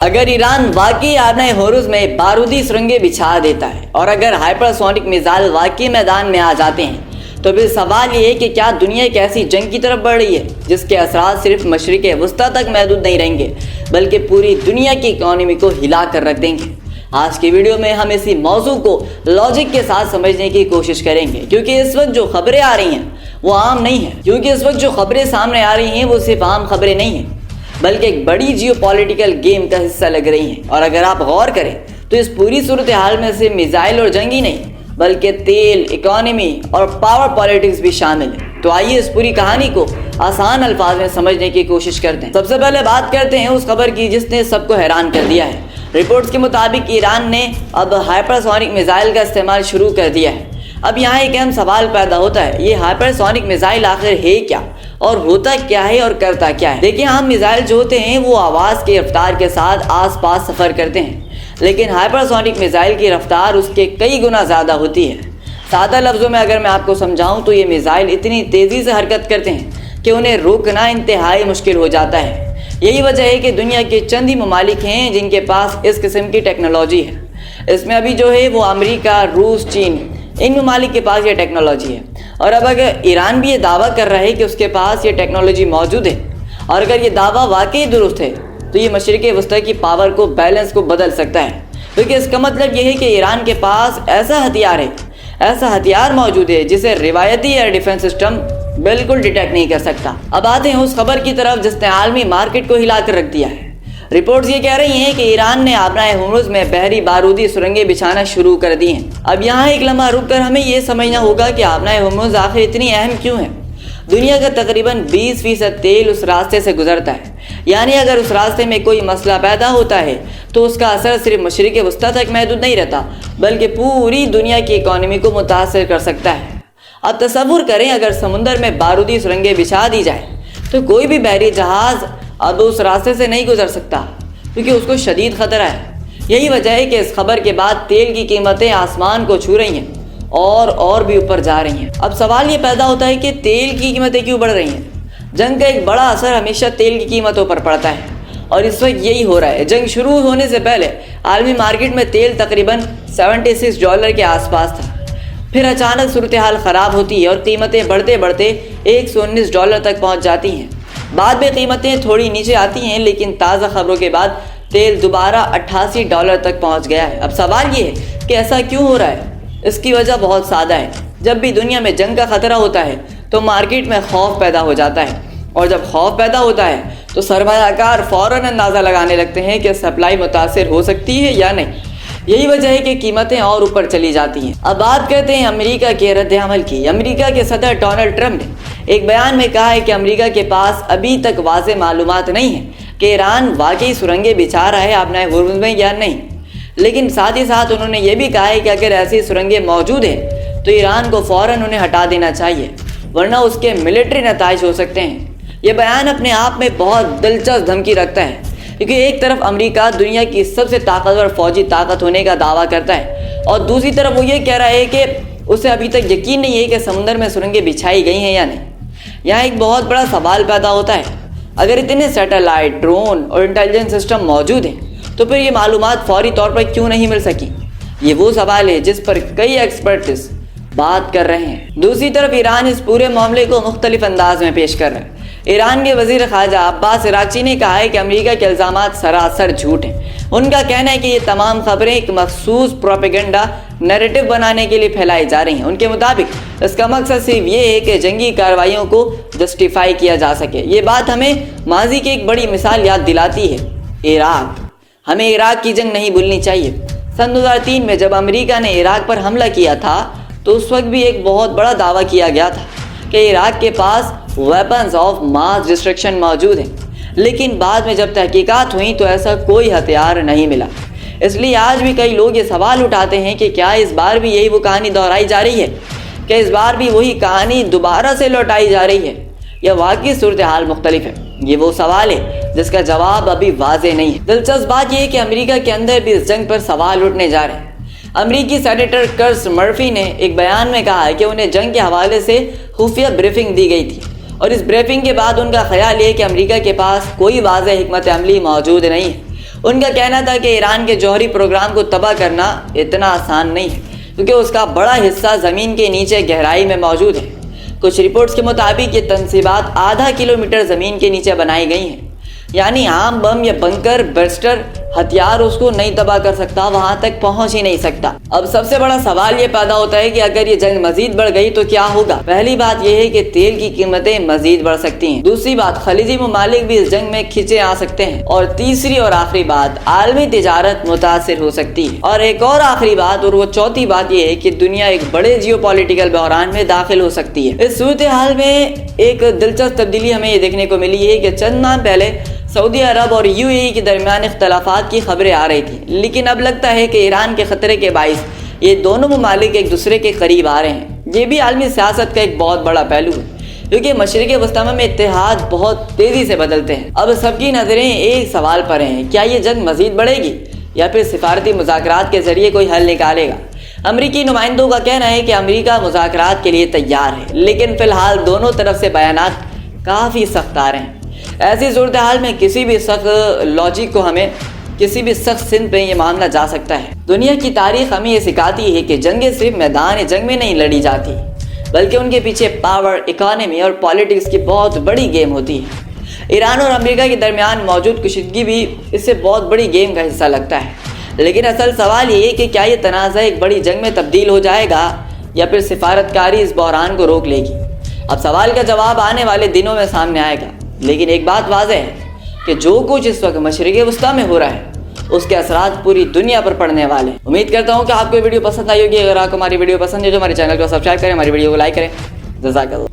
اگر ایران واقعی آبنائے ہورمز میں بارودی سرنگیں بچھا دیتا ہے اور اگر ہائپرسونک میزائل واقعی میدان میں آ جاتے ہیں تو پھر سوال یہ ہے کہ کیا دنیا ایک ایسی جنگ کی طرف بڑھ رہی ہے جس کے اثرات صرف مشرق وسطیٰ تک محدود نہیں رہیں گے بلکہ پوری دنیا کی اکانومی کو ہلا کر رکھ دیں گے۔ آج کی ویڈیو میں ہم اسی موضوع کو لاجک کے ساتھ سمجھنے کی کوشش کریں گے، کیونکہ اس وقت جو خبریں آ رہی ہیں وہ عام نہیں ہیں، کیونکہ اس وقت جو خبریں سامنے آ رہی ہیں وہ صرف عام خبریں نہیں ہیں بلکہ ایک بڑی جیو پولیٹیکل گیم کا حصہ لگ رہی ہیں۔ اور اگر آپ غور کریں تو اس پوری صورتحال میں سے میزائل اور جنگ ہی نہیں بلکہ تیل، اکانومی اور پاور پالیٹکس بھی شامل ہے۔ تو آئیے اس پوری کہانی کو آسان الفاظ میں سمجھنے کی کوشش کرتے ہیں۔ سب سے پہلے بات کرتے ہیں اس خبر کی جس نے سب کو حیران کر دیا ہے۔ رپورٹس کے مطابق ایران نے اب ہائپرسونک میزائل کا استعمال شروع کر دیا ہے۔ اب یہاں ایک اہم سوال پیدا ہوتا ہے، یہ ہائپرسونک میزائل آخر ہے کیا اور ہوتا کیا ہے اور کرتا کیا ہے؟ دیکھیں، عام میزائل جو ہوتے ہیں وہ آواز کی رفتار کے ساتھ آس پاس سفر کرتے ہیں، لیکن ہائپرسونک میزائل کی رفتار اس کے کئی گنا زیادہ ہوتی ہے۔ سادہ لفظوں میں اگر میں آپ کو سمجھاؤں تو یہ میزائل اتنی تیزی سے حرکت کرتے ہیں کہ انہیں روکنا انتہائی مشکل ہو جاتا ہے۔ یہی وجہ ہے کہ دنیا کے چند ہی ممالک ہیں جن کے پاس اس قسم کی ٹیکنالوجی ہے۔ اس میں ابھی جو ہے وہ امریکہ، روس، چین، ان ممالک کے پاس یہ ٹیکنالوجی ہے۔ اور اب اگر ایران بھی یہ دعویٰ کر رہا ہے کہ اس کے پاس یہ ٹیکنالوجی موجود ہے اور اگر یہ دعویٰ واقعی درست ہے تو یہ مشرق وسطیٰ کی پاور کو، بیلنس کو بدل سکتا ہے، کیونکہ اس کا مطلب یہ ہے کہ ایران کے پاس ایسا ہتھیار موجود ہے جسے روایتی ایئر ڈیفنس سسٹم بالکل ڈیٹیکٹ نہیں کر سکتا۔ اب آتے ہیں اس خبر کی طرف جس نے عالمی مارکیٹ کو ہلا کر رکھ دیا ہے۔ رپورٹس یہ کہہ رہی ہیں کہ ایران نے آبنائے ہورمز میں بحری بارودی سرنگیں بچھانا شروع کر دی ہیں۔ اب یہاں ایک لمحہ رک کر ہمیں یہ سمجھنا ہوگا کہ آبنائے ہورمز آخر اتنی اہم کیوں ہے۔ دنیا کا تقریباً 20% تیل اس راستے سے گزرتا ہے، یعنی اگر اس راستے میں کوئی مسئلہ پیدا ہوتا ہے تو اس کا اثر صرف مشرق وسطیٰ تک محدود نہیں رہتا بلکہ پوری دنیا کی اکانومی کو متاثر کر سکتا ہے۔ اب تصور کریں اگر سمندر میں بارودی سرنگیں بچھا دی جائیں تو کوئی بھی بحری جہاز اب اس راستے سے نہیں گزر سکتا کیونکہ اس کو شدید خطرہ ہے۔ یہی وجہ ہے کہ اس خبر کے بعد تیل کی قیمتیں آسمان کو چھو رہی ہیں اور بھی اوپر جا رہی ہیں۔ اب سوال یہ پیدا ہوتا ہے کہ تیل کی قیمتیں کیوں بڑھ رہی ہیں؟ جنگ کا ایک بڑا اثر ہمیشہ تیل کی قیمتوں پر پڑتا ہے اور اس وقت یہی ہو رہا ہے۔ جنگ شروع ہونے سے پہلے عالمی مارکیٹ میں تیل تقریباً $76 کے آس پاس تھا، پھر اچانک صورتحال خراب ہوتی ہے اور قیمتیں بڑھتے بڑھتے $119 تک پہنچ جاتی ہیں۔ بعد میں قیمتیں تھوڑی نیچے آتی ہیں لیکن تازہ خبروں کے بعد تیل دوبارہ $88 تک پہنچ گیا ہے۔ اب سوال یہ ہے کہ ایسا کیوں ہو رہا ہے؟ اس کی وجہ بہت سادہ ہے۔ جب بھی دنیا میں جنگ کا خطرہ ہوتا ہے تو مارکیٹ میں خوف پیدا ہو جاتا ہے، اور جب خوف پیدا ہوتا ہے تو سرمایہ کار فوراً اندازہ لگانے لگتے ہیں کہ سپلائی متاثر ہو سکتی ہے یا نہیں۔ یہی وجہ ہے کہ قیمتیں اور اوپر چلی جاتی ہیں۔ اب بات کرتے ہیں امریکہ کے رد عمل کی۔ امریکہ کے صدر ڈونلڈ ٹرمپ نے ایک بیان میں کہا ہے کہ امریکہ کے پاس ابھی تک واضح معلومات نہیں ہے کہ ایران واقعی سرنگیں بچھا رہا ہے آبنائے ہورمز میں یا نہیں، لیکن ساتھ ہی ساتھ انہوں نے یہ بھی کہا ہے کہ اگر ایسی سرنگیں موجود ہیں تو ایران کو فوراً انہیں ہٹا دینا چاہیے ورنہ اس کے ملٹری نتائج ہو سکتے ہیں۔ یہ بیان اپنے آپ میں بہت دلچسپ دھمکی رکھتا ہے، کیونکہ ایک طرف امریکہ دنیا کی سب سے طاقتور فوجی طاقت ہونے کا دعویٰ کرتا ہے اور دوسری طرف وہ یہ کہہ رہا ہے کہ اسے ابھی تک یقین نہیں ہے کہ سمندر میں سرنگیں بچھائی گئی ہیں یا نہیں۔ یہاں ایک بہت بڑا سوال پیدا ہوتا ہے، اگر اتنے سیٹلائٹ، ڈرون اور انٹیلیجنس سسٹم موجود ہیں تو پھر یہ معلومات فوری طور پر کیوں نہیں مل سکی؟ یہ وہ سوال ہے جس پر کئی ایکسپرٹس بات کر رہے ہیں۔ دوسری طرف ایران اس پورے معاملے کو مختلف انداز میں پیش کر رہا ہے۔ ایران کے وزیر خارجہ عباس عراقچی نے کہا ہے کہ امریکہ کے الزامات سراسر جھوٹ ہیں۔ ان کا کہنا ہے کہ یہ تمام خبریں ایک مخصوص پروپیگنڈا نیریٹو بنانے کے لیے پھیلائی جا رہی ہیں۔ ان کے مطابق اس کا مقصد صرف یہ ہے کہ جنگی کارروائیوں کو جسٹیفائی کیا جا سکے۔ یہ بات ہمیں ماضی کی ایک بڑی مثال یاد دلاتی ہے، عراق۔ ہمیں عراق کی جنگ نہیں بھولنی چاہیے۔ سن 2003 میں جب امریکہ نے عراق پر حملہ کیا تھا تو اس وقت بھی ایک بہت بڑا دعویٰ کیا گیا تھا کہ عراق کے پاس ویپنز آف ماس ڈسٹرکشن موجود ہیں، لیکن بعد میں جب تحقیقات ہوئیں تو ایسا کوئی ہتھیار نہیں ملا۔ اس لیے آج بھی کئی لوگ یہ سوال اٹھاتے ہیں کہ کیا اس بار بھی یہی وہ کہانی دہرائی جا رہی ہے؟ کہ اس بار بھی وہی کہانی دوبارہ سے لوٹائی جا رہی ہے یا واقعی صورتحال مختلف ہے؟ یہ وہ سوال ہے جس کا جواب ابھی واضح نہیں ہے۔ دلچسپ بات یہ ہے کہ امریکہ کے اندر بھی اس جنگ پر سوال اٹھنے جا رہے ہیں۔ امریکی سینیٹر کرس مرفی نے ایک بیان میں کہا ہے کہ انہیں جنگ کے حوالے سے خفیہ بریفنگ دی گئی تھی اور اس بریفنگ کے بعد ان کا خیال یہ ہے کہ امریکہ کے پاس کوئی واضح حکمت عملی موجود نہیں ہے۔ ان کا کہنا تھا کہ ایران کے جوہری پروگرام کو تباہ کرنا اتنا آسان نہیں ہے کیونکہ اس کا بڑا حصہ زمین کے نیچے گہرائی میں موجود ہے۔ کچھ رپورٹس کے مطابق یہ تنصیبات آدھا کلومیٹر زمین کے نیچے بنائی گئی ہیں، یعنی عام بم یا بنکر برسٹر ہتھیار اس کو نہیں تباہ کر سکتا، وہاں تک پہنچ ہی نہیں سکتا۔ اب سب سے بڑا سوال یہ پیدا ہوتا ہے کہ اگر یہ جنگ مزید بڑھ گئی تو کیا ہوگا؟ پہلی بات یہ ہے کہ تیل کی قیمتیں مزید بڑھ سکتی ہیں، دوسری بات خلیجی ممالک بھی اس جنگ میں کھنچے آ سکتے ہیں، اور تیسری اور آخری بات عالمی تجارت متاثر ہو سکتی ہے، اور ایک اور آخری بات اور وہ چوتھی بات یہ ہے کہ دنیا ایک بڑے جیو پولیٹیکل بحران میں داخل ہو سکتی ہے۔ اس صورتحال میں ایک دلچسپ تبدیلی ہمیں یہ دیکھنے کو ملی ہے کہ چند ماہ پہلے سعودی عرب اور یو اے ای کے درمیان اختلافات کی خبریں آ رہی تھیں، لیکن اب لگتا ہے کہ ایران کے خطرے کے باعث یہ دونوں ممالک ایک دوسرے کے قریب آ رہے ہیں۔ یہ بھی عالمی سیاست کا ایک بہت بڑا پہلو ہے کیونکہ مشرق وسطی میں اتحاد بہت تیزی سے بدلتے ہیں۔ اب سب کی نظریں ایک سوال پر ہیں، کیا یہ جنگ مزید بڑھے گی یا پھر سفارتی مذاکرات کے ذریعے کوئی حل نکالے گا؟ امریکی نمائندوں کا کہنا ہے کہ امریکہ مذاکرات کے لیے تیار ہے، لیکن فی الحال دونوں طرف سے بیانات کافی سخت آ رہے ہیں۔ ایسی صورتحال میں کسی بھی سخت لاجک کو ہمیں کسی بھی سخت سمت پہ یہ معاملہ جا سکتا ہے۔ دنیا کی تاریخ ہمیں یہ سکھاتی ہے کہ جنگیں صرف میدان جنگ میں نہیں لڑی جاتی، بلکہ ان کے پیچھے پاور، اکانومی اور پالیٹکس کی بہت بڑی گیم ہوتی ہے۔ ایران اور امریکہ کے درمیان موجود کشیدگی بھی اس سے بہت بڑی گیم کا حصہ لگتا ہے، لیکن اصل سوال یہ ہے کہ کیا یہ تنازع ایک بڑی جنگ میں تبدیل ہو جائے گا یا پھر سفارتکاری اس بحران کو روک لے گی؟ اب سوال کا جواب آنے والے دنوں میں سامنے آئے گا، لیکن ایک بات واضح ہے کہ جو کچھ اس وقت مشرق وسطی میں ہو رہا ہے اس کے اثرات پوری دنیا پر پڑنے والے ہیں۔ امید کرتا ہوں کہ آپ کو ویڈیو پسند آئی ہوگی۔ اگر آپ کو ہماری ویڈیو پسند ہے تو ہمارے چینل کو سبسکرائب کریں، ہماری ویڈیو کو لائک کریں۔ جزاک اللہ۔